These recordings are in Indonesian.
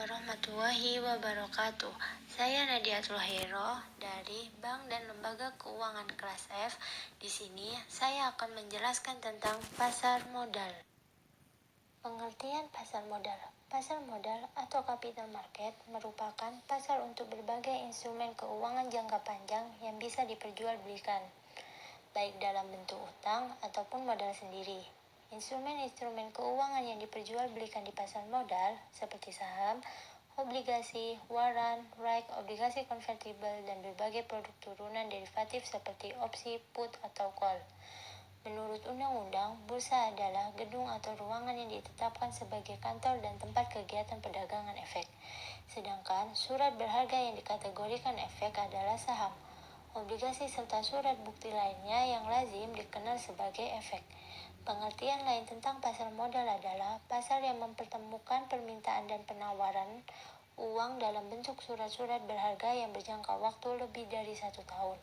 warahmatullahi wabarakatuh. Saya Nadiatul Hero dari Bank dan Lembaga Keuangan Kelas F. Di sini saya akan menjelaskan tentang pasar modal. Pengertian pasar modal. Pasar modal atau capital market merupakan pasar untuk berbagai instrumen keuangan jangka panjang yang bisa diperjualbelikan, baik dalam bentuk utang ataupun modal sendiri. Instrumen-instrumen keuangan yang diperjualbelikan di pasar modal seperti saham, obligasi, waran, right, obligasi konvertibel, dan berbagai produk turunan derivatif seperti opsi, put, atau call. Menurut undang-undang, bursa adalah gedung atau ruangan yang ditetapkan sebagai kantor dan tempat kegiatan perdagangan efek. Sedangkan surat berharga yang dikategorikan efek adalah saham, obligasi serta surat bukti lainnya yang lazim dikenal sebagai efek. Pengertian lain tentang pasar modal adalah pasar yang mempertemukan permintaan dan penawaran uang dalam bentuk surat-surat berharga yang berjangka waktu lebih dari 1 tahun.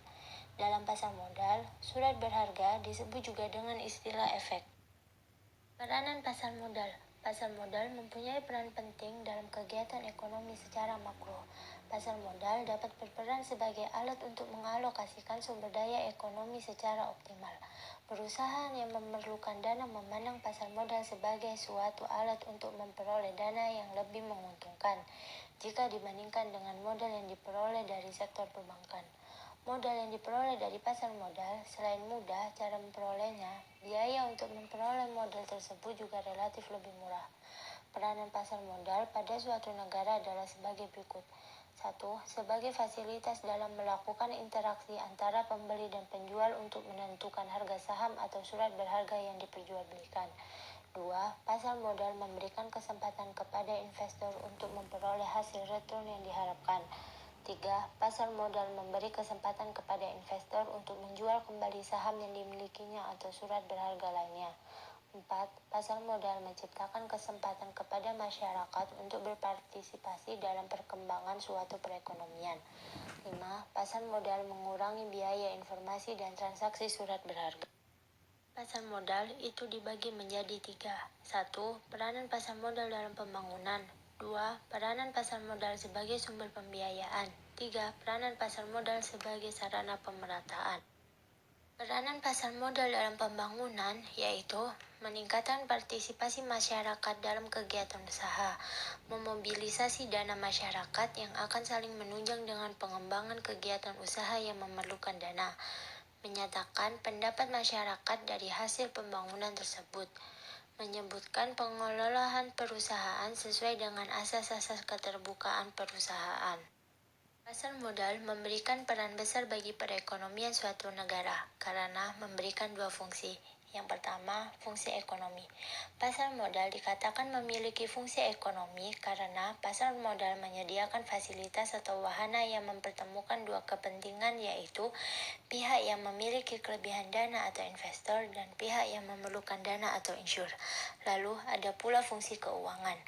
Dalam pasar modal, surat berharga disebut juga dengan istilah efek. Peranan pasar modal. Pasar modal mempunyai peran penting dalam kegiatan ekonomi secara makro. Pasar modal dapat berperan sebagai alat untuk mengalokasikan sumber daya ekonomi secara optimal. Perusahaan yang memerlukan dana memandang pasar modal sebagai suatu alat untuk memperoleh dana yang lebih menguntungkan jika dibandingkan dengan modal yang diperoleh dari sektor perbankan. Modal yang diperoleh dari pasar modal, selain mudah cara memperolehnya, biaya untuk memperoleh modal tersebut juga relatif lebih murah. Peranan pasar modal pada suatu negara adalah sebagai berikut. 1. Sebagai fasilitas dalam melakukan interaksi antara pembeli dan penjual untuk menentukan harga saham atau surat berharga yang diperjualbelikan. 2. Pasar modal memberikan kesempatan kepada investor untuk memperoleh hasil return yang diharapkan. 3. Pasar modal memberi kesempatan kepada investor untuk menjual kembali saham yang dimilikinya atau surat berharga lainnya. 4. Pasar modal menciptakan kesempatan kepada masyarakat untuk berpartisipasi dalam perkembangan suatu perekonomian. 5. Pasar modal mengurangi biaya informasi dan transaksi surat berharga. Pasar modal itu dibagi menjadi 3. 1. Peranan pasar modal dalam pembangunan. 2. Peranan pasar modal sebagai sumber pembiayaan. 3. Peranan pasar modal sebagai sarana pemerataan. Peranan pasar modal dalam pembangunan yaitu meningkatkan partisipasi masyarakat dalam kegiatan usaha, memobilisasi dana masyarakat yang akan saling menunjang dengan pengembangan kegiatan usaha yang memerlukan dana, menyatakan pendapat masyarakat dari hasil pembangunan tersebut, menyebutkan pengelolaan perusahaan sesuai dengan asas-asas keterbukaan perusahaan. Pasar modal memberikan peran besar bagi perekonomian suatu negara karena memberikan 2 fungsi. Yang pertama, fungsi ekonomi. Pasar modal dikatakan memiliki fungsi ekonomi karena pasar modal menyediakan fasilitas atau wahana yang mempertemukan 2 kepentingan, yaitu pihak yang memiliki kelebihan dana atau investor dan pihak yang memerlukan dana atau insur. Lalu ada pula fungsi keuangan.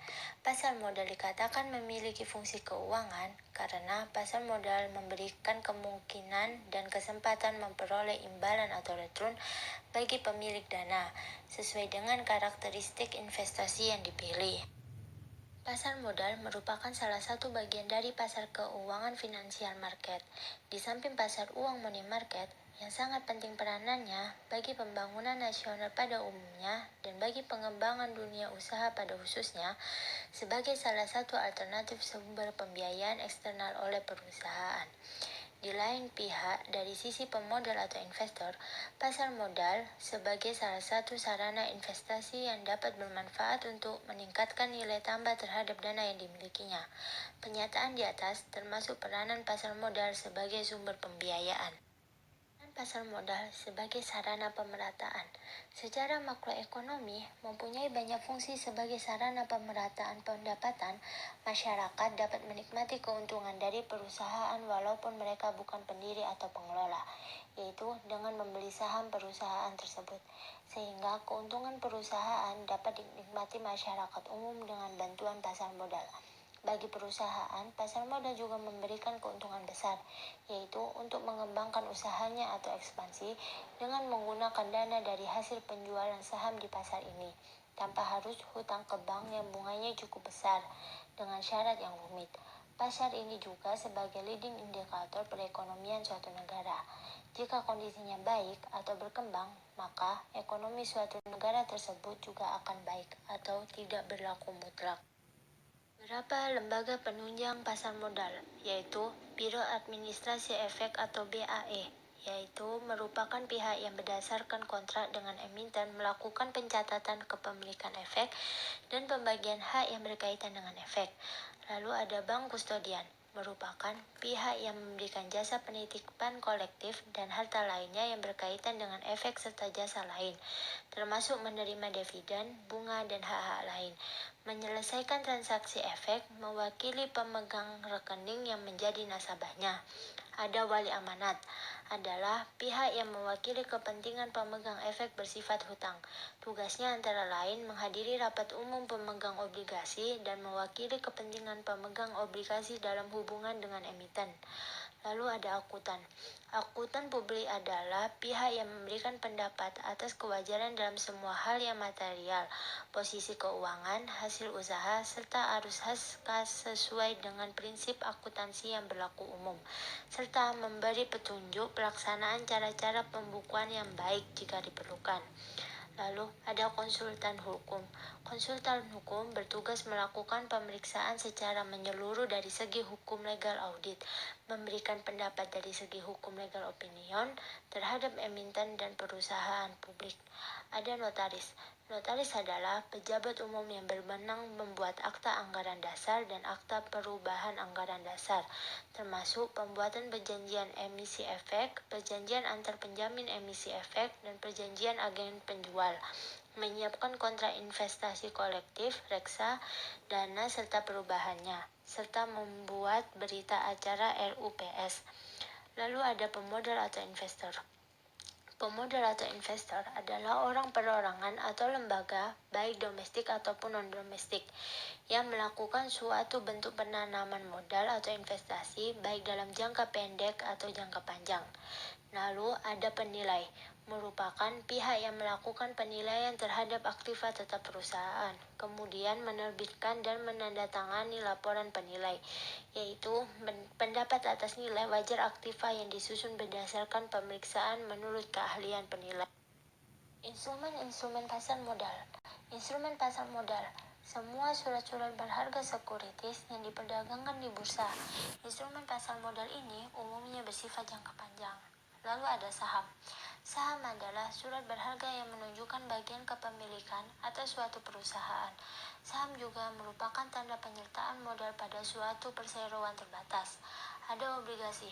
Pasar modal dikatakan memiliki fungsi keuangan karena pasar modal memberikan kemungkinan dan kesempatan memperoleh imbalan atau return bagi pemilik dana sesuai dengan karakteristik investasi yang dipilih. Pasar modal merupakan salah satu bagian dari pasar keuangan finansial market. Di samping pasar uang money market, yang sangat penting peranannya bagi pembangunan nasional pada umumnya dan bagi pengembangan dunia usaha pada khususnya, sebagai salah satu alternatif sumber pembiayaan eksternal oleh perusahaan. Di lain pihak, dari sisi pemodal atau investor, pasar modal sebagai salah satu sarana investasi yang dapat bermanfaat untuk meningkatkan nilai tambah terhadap dana yang dimilikinya. Pernyataan di atas termasuk peranan pasar modal sebagai sumber pembiayaan. Pasar modal sebagai sarana pemerataan. Secara makroekonomi mempunyai banyak fungsi sebagai sarana pemerataan pendapatan. Masyarakat dapat menikmati keuntungan dari perusahaan walaupun mereka bukan pendiri atau pengelola, yaitu dengan membeli saham perusahaan tersebut, sehingga keuntungan perusahaan dapat dinikmati masyarakat umum dengan bantuan pasar modal. Bagi perusahaan, pasar modal juga memberikan keuntungan besar, yaitu untuk mengembangkan usahanya atau ekspansi dengan menggunakan dana dari hasil penjualan saham di pasar ini. tanpa harus hutang ke bank yang bunganya cukup besar dengan syarat yang rumit. Pasar ini juga sebagai leading indikator perekonomian suatu negara. Jika kondisinya baik atau berkembang, maka ekonomi suatu negara tersebut juga akan baik atau tidak berlaku mutlak. Beberapa lembaga penunjang pasar modal, yaitu Biro Administrasi Efek atau BAE, yaitu merupakan pihak yang berdasarkan kontrak dengan emiten melakukan pencatatan kepemilikan efek dan pembagian hak yang berkaitan dengan efek. Lalu ada bank kustodian, merupakan pihak yang memberikan jasa penitipan kolektif dan harta lainnya yang berkaitan dengan efek serta jasa lain, termasuk menerima dividen, bunga, dan hak-hak lain. Menyelesaikan transaksi efek mewakili pemegang rekening yang menjadi nasabahnya. Ada wali amanat, adalah pihak yang mewakili kepentingan pemegang efek bersifat hutang. Tugasnya antara lain menghadiri rapat umum pemegang obligasi dan mewakili kepentingan pemegang obligasi dalam hubungan dengan emiten. Lalu ada akuntan. Akuntan publik adalah pihak yang memberikan pendapat atas kewajaran dalam semua hal yang material, posisi keuangan, hasil usaha, serta arus kas sesuai dengan prinsip akuntansi yang berlaku umum, serta memberi petunjuk pelaksanaan cara-cara pembukuan yang baik jika diperlukan. Lalu ada konsultan hukum. Konsultan hukum bertugas melakukan pemeriksaan secara menyeluruh dari segi hukum legal audit, memberikan pendapat dari segi hukum legal opinion terhadap emiten dan perusahaan publik. Ada notaris. Notaris adalah pejabat umum yang berwenang membuat akta anggaran dasar dan akta perubahan anggaran dasar, termasuk pembuatan perjanjian emisi efek, perjanjian antar penjamin emisi efek, dan perjanjian agen penjual, menyiapkan kontrak investasi kolektif, reksa, dana serta perubahannya, serta membuat berita acara RUPS. Lalu ada pemodal atau investor. Pemodal atau investor adalah orang perorangan atau lembaga, baik domestik ataupun non-domestik, yang melakukan suatu bentuk penanaman modal atau investasi, baik dalam jangka pendek atau jangka panjang. Lalu ada penilai, merupakan pihak yang melakukan penilaian terhadap aktiva tetap perusahaan, kemudian menerbitkan dan menandatangani laporan penilai, yaitu pendapat atas nilai wajar aktiva yang disusun berdasarkan pemeriksaan menurut keahlian penilai. Instrumen-instrumen pasar modal. Instrumen pasar modal, semua surat-surat berharga sekuritis yang diperdagangkan di bursa. Instrumen pasar modal ini umumnya bersifat jangka panjang. Lalu ada saham. Saham adalah surat berharga yang menunjukkan bagian kepemilikan atas suatu perusahaan. Saham juga merupakan tanda penyertaan modal pada suatu perseroan terbatas. Ada obligasi.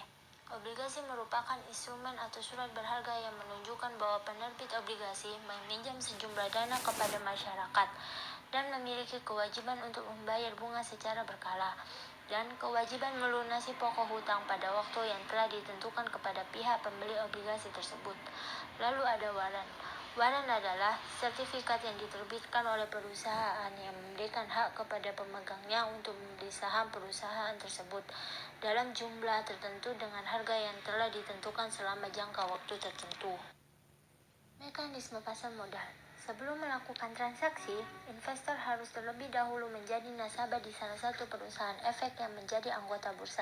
Obligasi merupakan instrumen atau surat berharga yang menunjukkan bahwa penerbit obligasi meminjam sejumlah dana kepada masyarakat dan memiliki kewajiban untuk membayar bunga secara berkala, dan kewajiban melunasi pokok hutang pada waktu yang telah ditentukan kepada pihak pembeli obligasi tersebut. Lalu ada waran. Waran adalah sertifikat yang diterbitkan oleh perusahaan yang memberikan hak kepada pemegangnya untuk membeli saham perusahaan tersebut dalam jumlah tertentu dengan harga yang telah ditentukan selama jangka waktu tertentu. Mekanisme pasar modal. Sebelum melakukan transaksi, investor harus terlebih dahulu menjadi nasabah di salah satu perusahaan efek yang menjadi anggota bursa.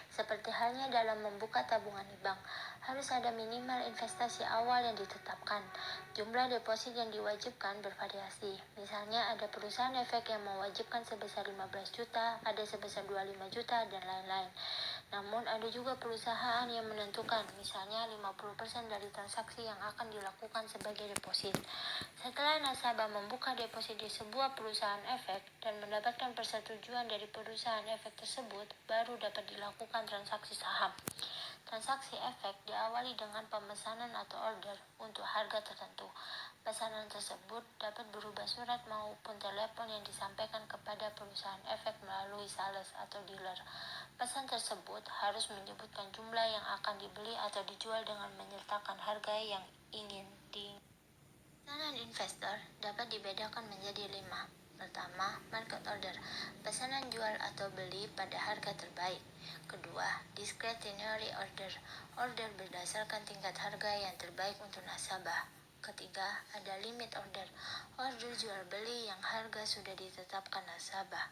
Seperti halnya dalam membuka tabungan di bank, harus ada minimal investasi awal yang ditetapkan. Jumlah deposit yang diwajibkan bervariasi. Misalnya ada perusahaan efek yang mewajibkan sebesar 15 juta, ada sebesar 25 juta, dan lain-lain. Namun ada juga perusahaan yang menentukan, misalnya 50% dari transaksi yang akan dilakukan sebagai deposit. Setelah nasabah membuka deposit di sebuah perusahaan efek dan mendapatkan persetujuan dari perusahaan efek tersebut, baru dapat dilakukan transaksi saham. Transaksi efek diawali dengan pemesanan atau order untuk harga tertentu. Pesanan tersebut dapat berupa surat maupun telepon yang disampaikan kepada perusahaan efek melalui sales atau dealer. Pesan tersebut harus menyebutkan jumlah yang akan dibeli atau dijual dengan menyertakan harga yang ingin Pesanan investor dapat dibedakan menjadi 5. Pertama, market order, pesanan jual atau beli pada harga terbaik. Kedua, discretionary order, order berdasarkan tingkat harga yang terbaik untuk nasabah. Ketiga, ada limit order. Order jual beli yang harga sudah ditetapkan nasabah.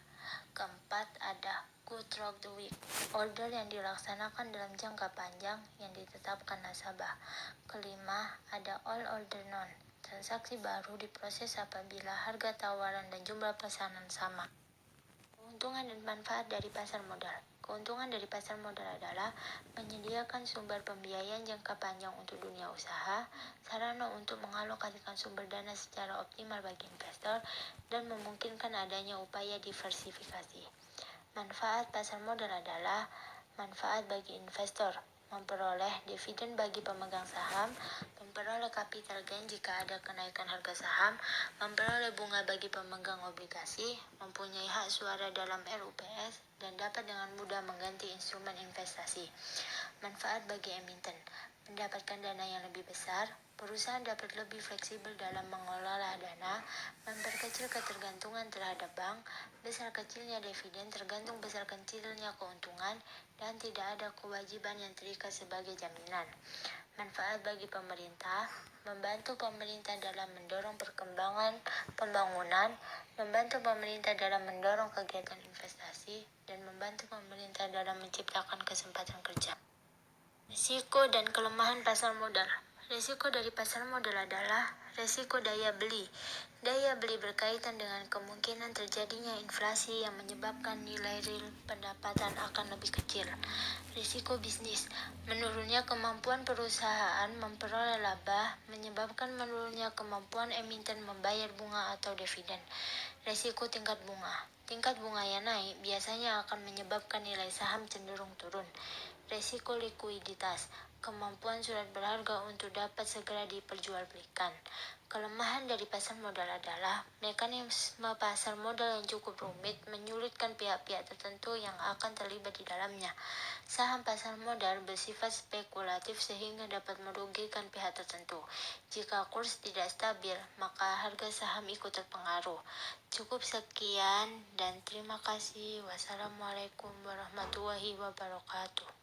Keempat, ada go through the week. Order yang dilaksanakan dalam jangka panjang yang ditetapkan nasabah. Kelima, ada all order non. Transaksi baru diproses apabila harga tawaran dan jumlah pesanan sama. Keuntungan dan manfaat dari pasar modal. Keuntungan dari pasar modal adalah menyediakan sumber pembiayaan jangka panjang untuk dunia usaha, sarana untuk mengalokasikan sumber dana secara optimal bagi investor, dan memungkinkan adanya upaya diversifikasi. Manfaat pasar modal adalah manfaat bagi investor, memperoleh dividen bagi pemegang saham, memperoleh capital gain jika ada kenaikan harga saham, memperoleh bunga bagi pemegang obligasi, mempunyai hak suara dalam RUPS, dan dapat dengan mudah mengganti instrumen investasi. Manfaat bagi emiten, mendapatkan dana yang lebih besar, perusahaan dapat lebih fleksibel dalam mengelola dana, memperkecil ketergantungan terhadap bank, besar kecilnya dividen tergantung besar kecilnya keuntungan, dan tidak ada kewajiban yang terikat sebagai jaminan. Manfaat bagi pemerintah, membantu pemerintah dalam mendorong perkembangan pembangunan, membantu pemerintah dalam mendorong kegiatan investasi, dan membantu pemerintah dalam menciptakan kesempatan kerja. Risiko dan kelemahan pasar modal. Risiko dari pasar modal adalah risiko daya beli. Daya beli berkaitan dengan kemungkinan terjadinya inflasi yang menyebabkan nilai real pendapatan akan lebih kecil. Risiko bisnis. Menurunnya kemampuan perusahaan memperoleh laba menyebabkan menurunnya kemampuan emiten membayar bunga atau dividen. Risiko tingkat bunga. Tingkat bunga yang naik biasanya akan menyebabkan nilai saham cenderung turun. Risiko likuiditas, kemampuan surat berharga untuk dapat segera diperjualbelikan. Kelemahan dari pasar modal adalah mekanisme pasar modal yang cukup rumit menyulitkan pihak-pihak tertentu yang akan terlibat di dalamnya. Saham pasar modal bersifat spekulatif sehingga dapat merugikan pihak tertentu. Jika kurs tidak stabil, maka harga saham ikut terpengaruh. Cukup sekian dan terima kasih. Wassalamualaikum warahmatullahi wabarakatuh.